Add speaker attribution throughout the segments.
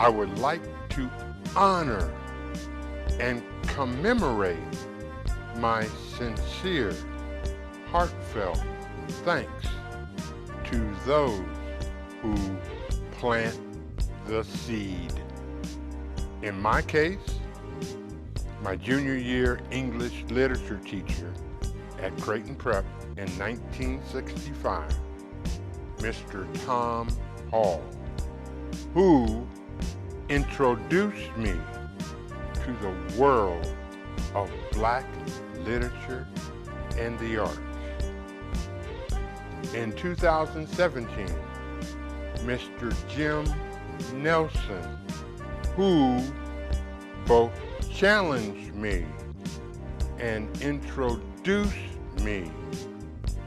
Speaker 1: I would like to honor and commemorate my sincere, heartfelt thanks to those who plant the seed. In my case, my junior year English literature teacher at Creighton Prep in 1965, Mr. Tom Hall, who introduced me to the world of Black literature and the arts. In 2017, Mr. Jim Nelson, who both challenged me and introduced me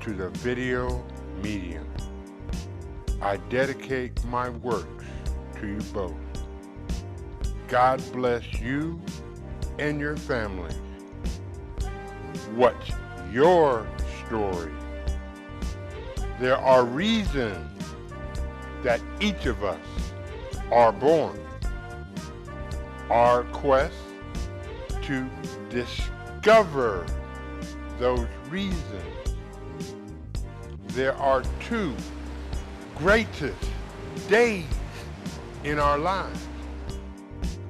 Speaker 1: to the video medium. I dedicate my works to you both. God bless you and your families. What's your story? There are reasons that each of us are born. Our quest to discover those reasons. There are two greatest days in our lives.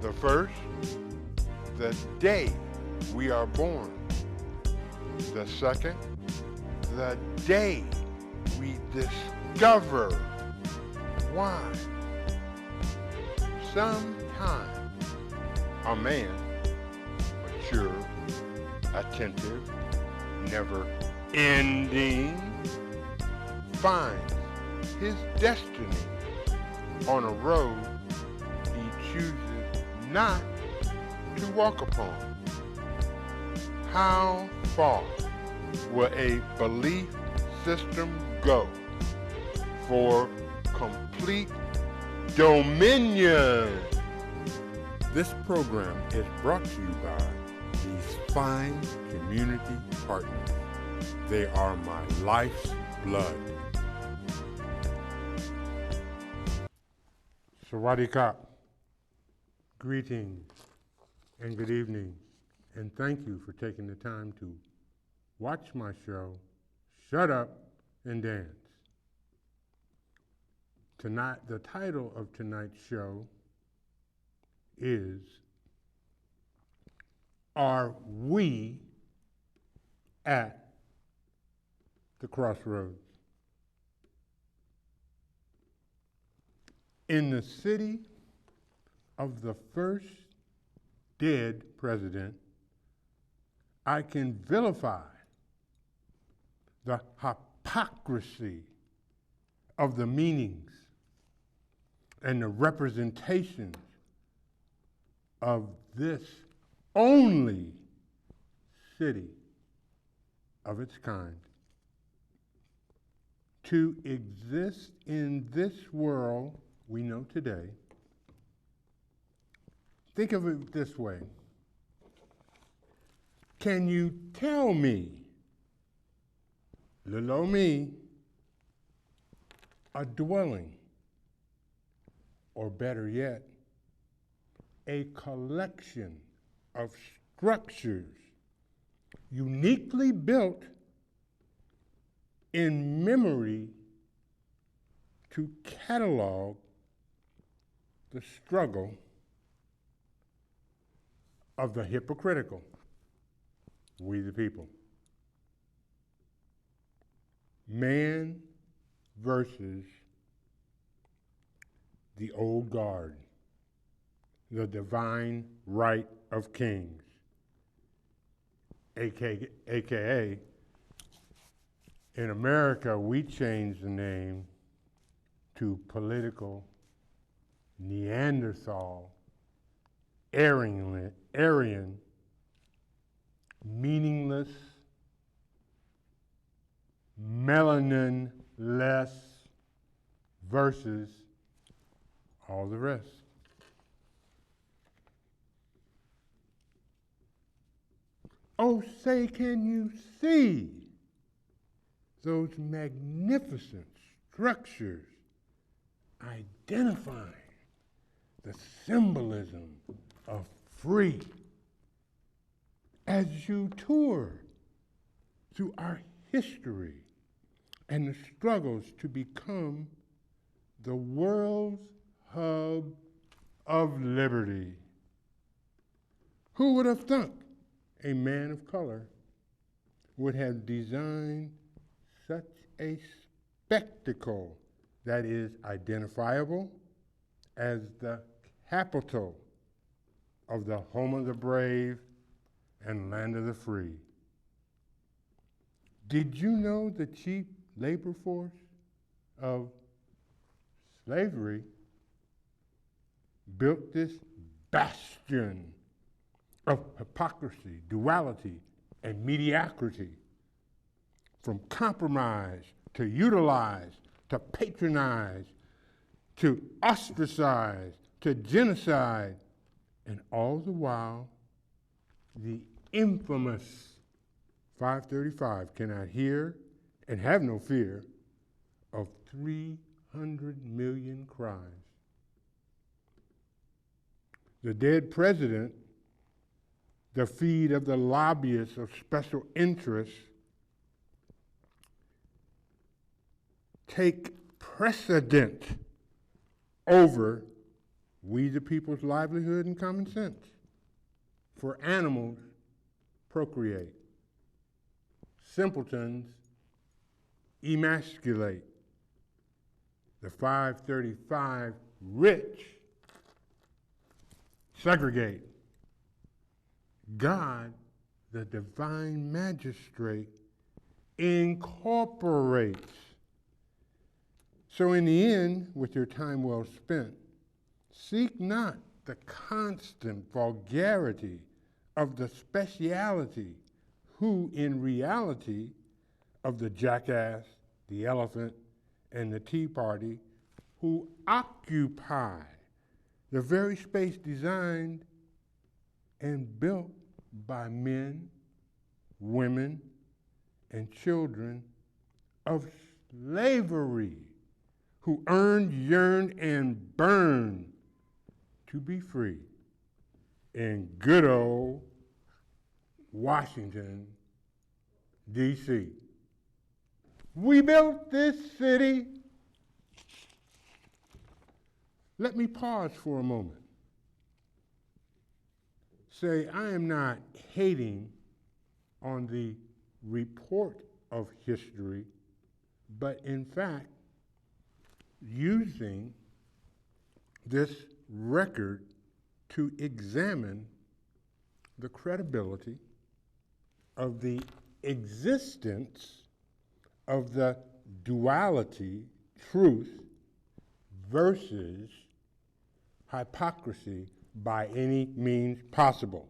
Speaker 1: The first, the day we are born. The second, the day we discover why. Sometimes a man, mature, attentive, never-ending, finds his destiny on a road he chooses not to walk upon. How far will a belief system go for complete dominion? This program is brought to you by these fine community partners. They are my life's blood. SUAD Kap. Greetings and good evening, and thank you for taking the time to watch my show, Shut Up and Dance. Tonight, the title of tonight's show is, Are We at the Crossroads? In the city of the first dead president, I can vilify the hypocrisy of the meanings and the representations of this only city of its kind. To exist in this world we know today, think of it this way. Can you tell me, little old me, a dwelling, or better yet, a collection of structures uniquely built in memory to catalog the struggle of the hypocritical, we the people. Man versus the old guard, the divine right of kings, AKA, in America, we changed the name to political Neanderthal, Aryan, meaningless, melanin-less versus all the rest. Oh, say, can you see those magnificent structures identifying the symbolism of free. As you tour through our history and the struggles to become the world's hub of liberty. Who would have thunk a man of color would have designed such a spectacle that is identifiable as the capital of the home of the brave and land of the free? Did you know the cheap labor force of slavery built this bastion of hypocrisy, duality, and mediocrity, from compromise to utilize to patronize to ostracize to genocide, and all the while the infamous 535 cannot hear and have no fear of 300 million cries. The dead president, the feed of the lobbyists of special interests, take precedent over we the people's livelihood and common sense. For animals procreate. Simpletons emasculate. The 535 rich segregate. God, the divine magistrate, incorporates. So in the end, with your time well spent, seek not the constant vulgarity of the speciality who in reality of the jackass, the elephant, and the Tea Party, who occupy the very space designed and built by men, women, and children of slavery, who earned, yearned, and burned to be free in good old Washington, D.C. We built this city. Let me pause for a moment. Say, I am not hating on the report of history, but in fact, using this record to examine the credibility of the existence of the duality, truth versus hypocrisy by any means possible.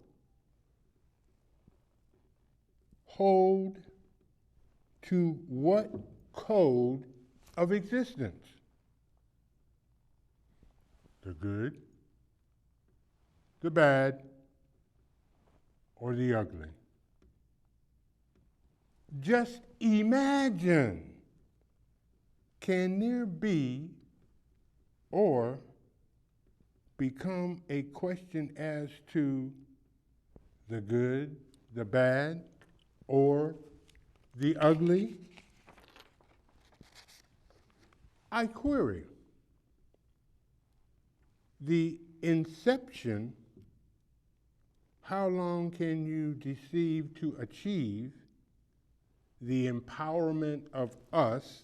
Speaker 1: Hold to what code of existence? The good, the bad, or the ugly? Just imagine, can there be or become a question as to the good, the bad, or the ugly? I query. The inception, how long can you deceive to achieve the empowerment of us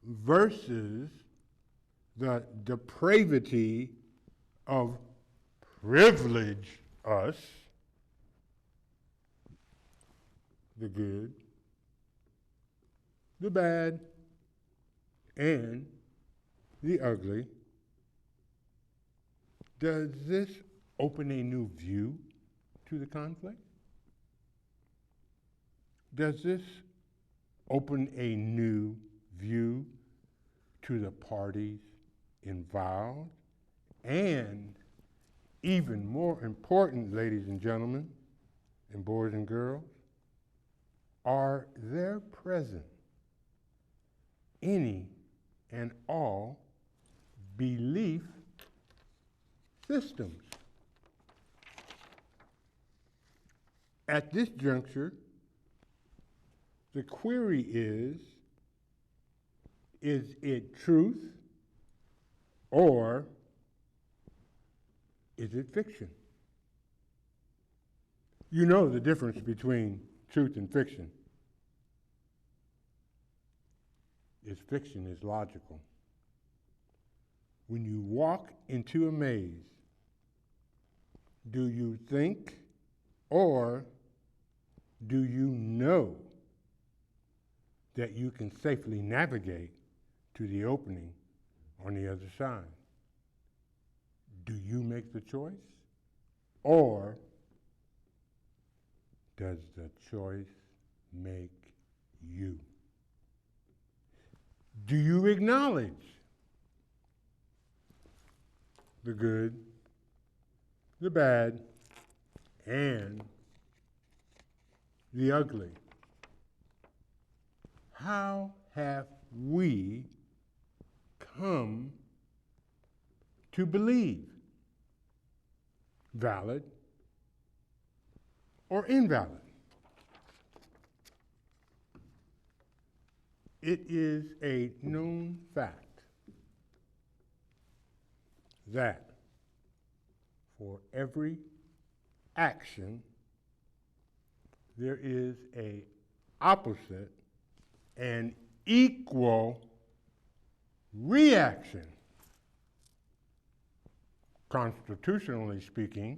Speaker 1: versus the depravity of privilege us, the good, the bad, and the ugly? Does this open a new view to the conflict? Does this open a new view to the parties involved? And even more important, ladies and gentlemen, and boys and girls, are there present any and all belief systems. At this juncture, the query is it truth or is it fiction? You know the difference between truth and fiction. Fiction is logical. When you walk into a maze, do you think or do you know that you can safely navigate to the opening on the other side? Do you make the choice or does the choice make you? Do you acknowledge the good, the bad, and the ugly? How have we come to believe? Valid or invalid? It is a known fact that for every action, there is an opposite and equal reaction. Constitutionally speaking,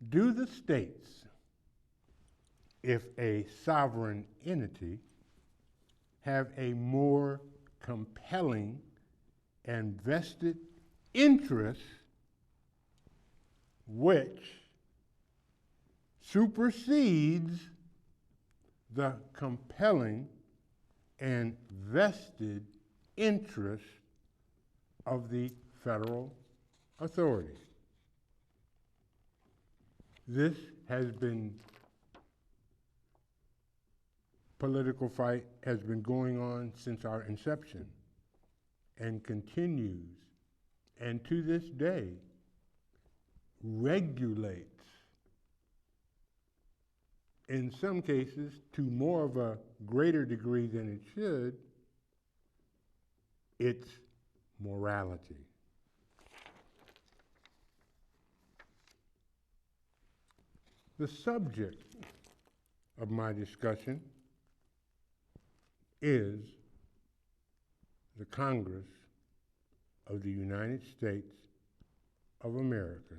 Speaker 1: do the states, if a sovereign entity, have a more compelling and vested interest which supersedes the compelling and vested interest of the federal authorities? This has been political fight has been going on since our inception and continues, and to this day regulates, in some cases to more of a greater degree than it should, its morality. The subject of my discussion is the Congress of the United States of America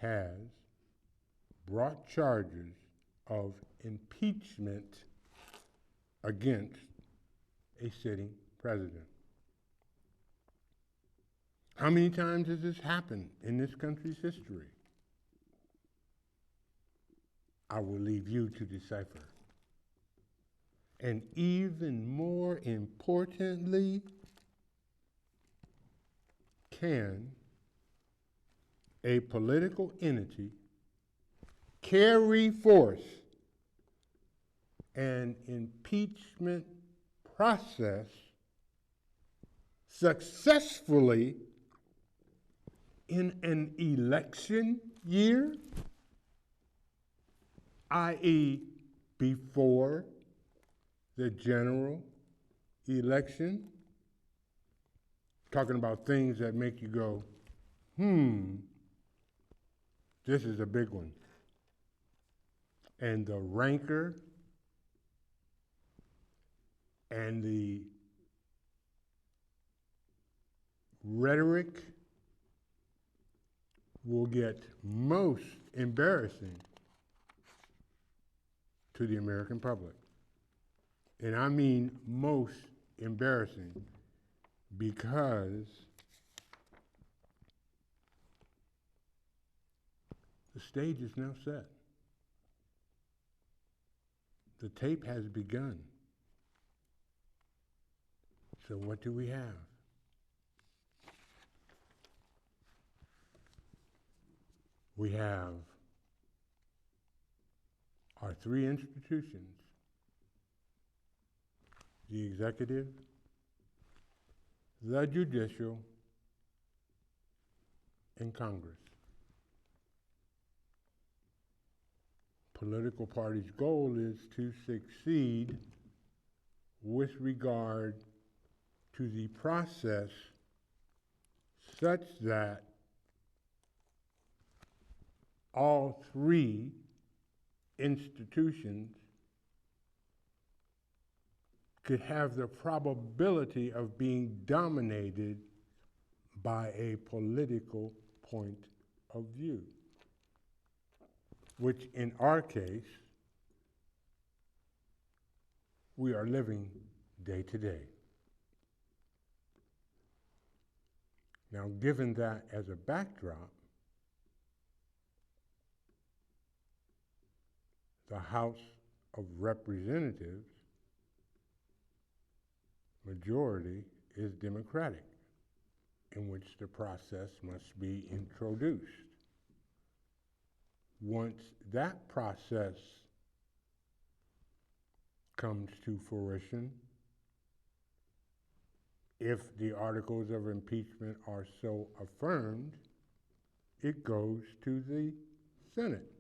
Speaker 1: has brought charges of impeachment against a sitting president. How many times has this happened in this country's history? I will leave you to decipher. And even more importantly, can a political entity carry forth an impeachment process successfully in an election year, i.e., before the general election? Talking about things that make you go, this is a big one. And the rancor and the rhetoric will get most embarrassing to the American public. And I mean most embarrassing, because the stage is now set. The tape has begun. So what do we have? We have our three institutions: the executive, the judicial, in Congress. Political party's goal is to succeed with regard to the process such that all three institutions could have the probability of being dominated by a political point of view, which in our case, we are living day to day. Now, given that as a backdrop, the House of Representatives majority is Democratic, in which the process must be introduced. Once that process comes to fruition, if the articles of impeachment are so affirmed, it goes to the Senate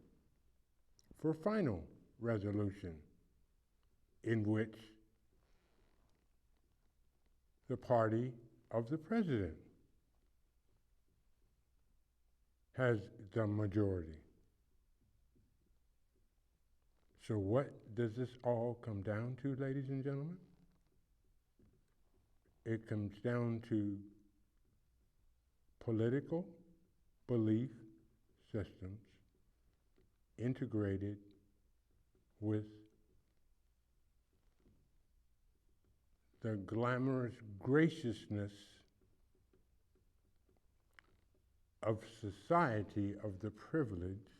Speaker 1: for final resolution, in which the party of the president has the majority. So what does this all come down to, ladies and gentlemen? It comes down to political belief systems integrated with the glamorous graciousness of society of the privileged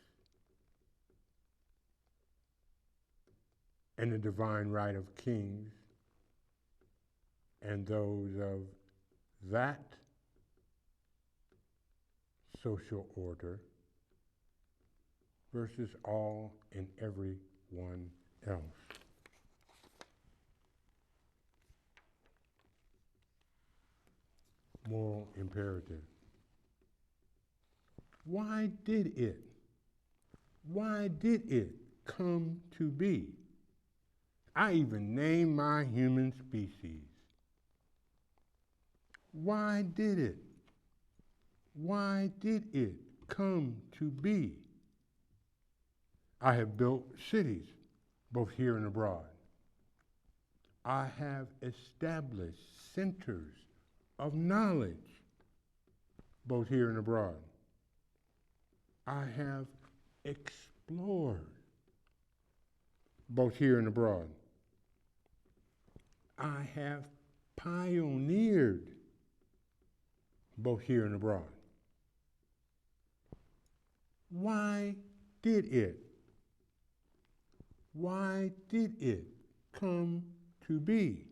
Speaker 1: and the divine right of kings and those of that social order versus all and everyone else. Moral imperative. Why did it come to be? I even named my human species. Why did it come to be? I have built cities, both here and abroad. I have established centers of knowledge, both here and abroad. I have explored, both here and abroad. I have pioneered, both here and abroad. Why did it come to be?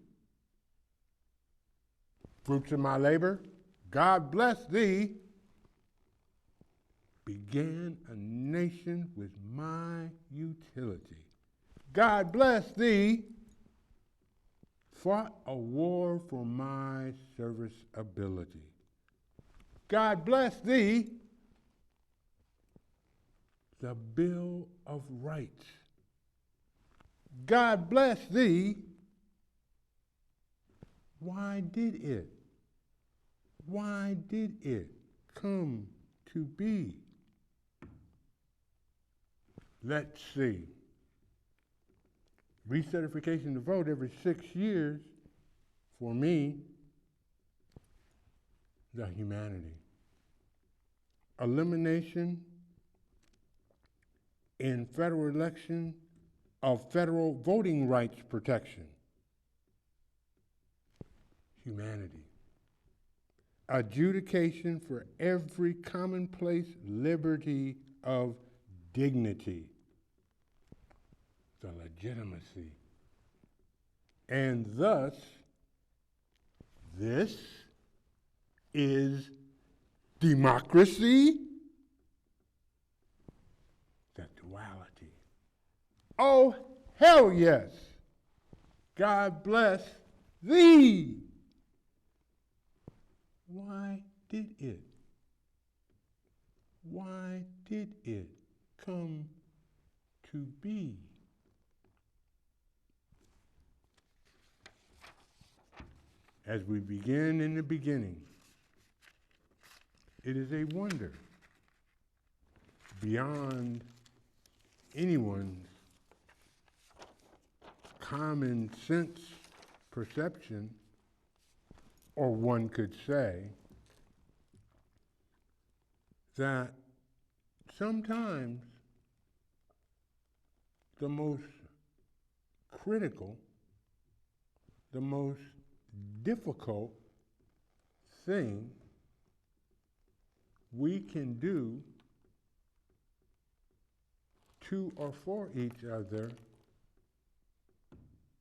Speaker 1: Fruits of my labor, God bless thee, began a nation with my utility. God bless thee, fought a war for my serviceability. God bless thee, the Bill of Rights. God bless thee. Why did it come to be? Let's see. Recertification to vote every 6 years, for me, the humanity. Elimination in federal election of federal voting rights protection. Humanity. Adjudication for every commonplace liberty of dignity. The legitimacy. And thus, this is democracy, the duality. Oh, hell yes. God bless thee. Why did it why did it come to be? As we begin in the beginning, it is a wonder beyond anyone's common sense perception, or one could say that sometimes the most critical, the most difficult thing we can do to or for each other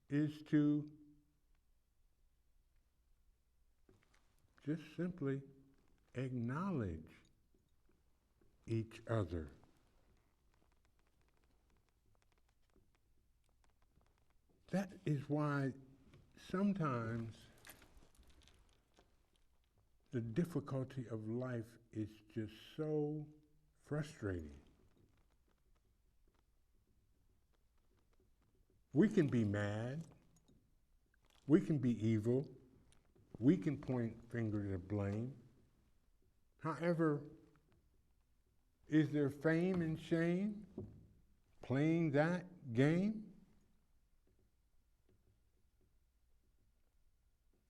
Speaker 1: is to just simply acknowledge each other. That is why sometimes the difficulty of life is just so frustrating. We can be mad, we can be evil, we can point fingers of blame. However, is there fame and shame playing that game?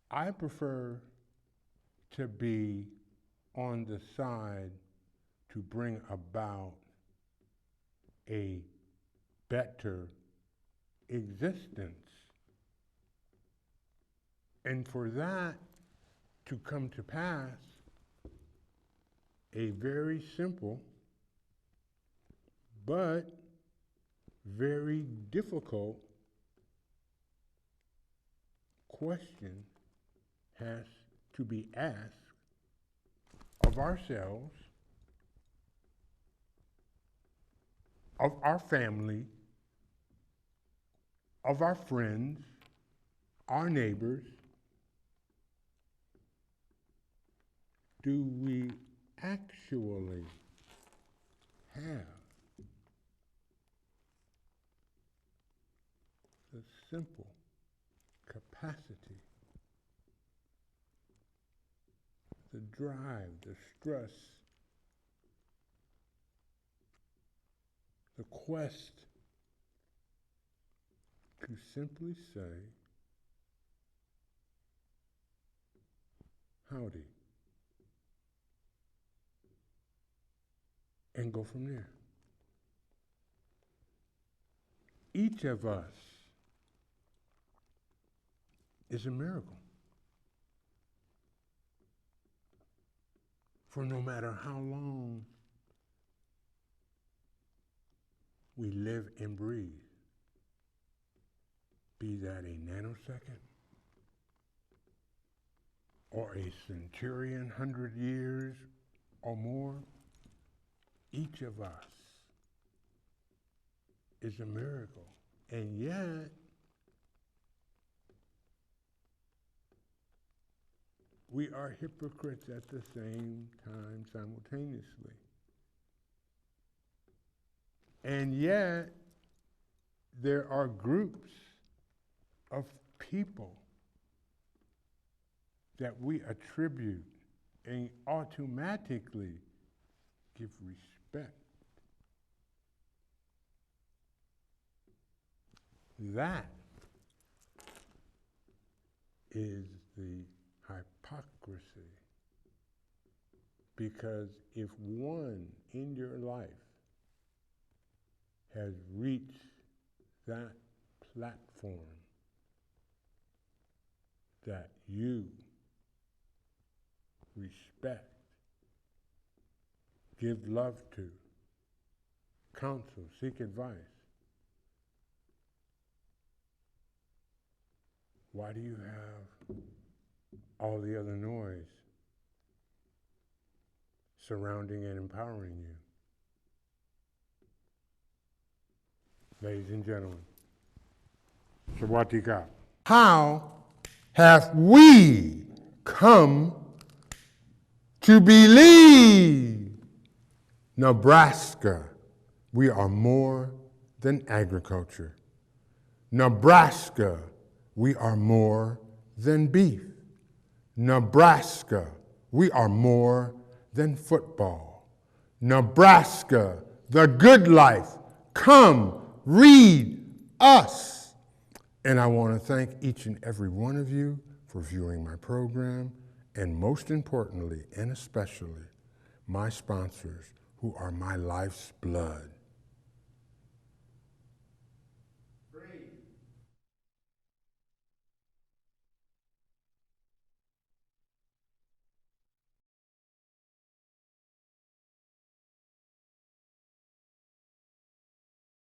Speaker 1: I prefer to be on the side to bring about a better existence. And for that to come to pass, a very simple but very difficult question has to be asked of ourselves, of our family, of our friends, our neighbors. Do we actually have the simple capacity, the drive, the stress, the quest to simply say, howdy, and go from there? Each of us is a miracle. For no matter how long we live and breathe, be that a nanosecond or a centurion, 100 years or more, each of us is a miracle. And yet, we are hypocrites at the same time simultaneously. And yet, there are groups of people that we attribute and automatically give respect. That is the hypocrisy. Because if one in your life has reached that platform that you respect, give love to, counsel, seek advice, why do you have all the other noise surrounding and empowering you? Ladies and gentlemen, Sawatika. How have we come to believe Nebraska, we are more than agriculture. Nebraska, we are more than beef. Nebraska, we are more than football. Nebraska, the good life. Come, read us. And I want to thank each and every one of you for viewing my program, and most importantly and especially, my sponsors, who are my life's blood.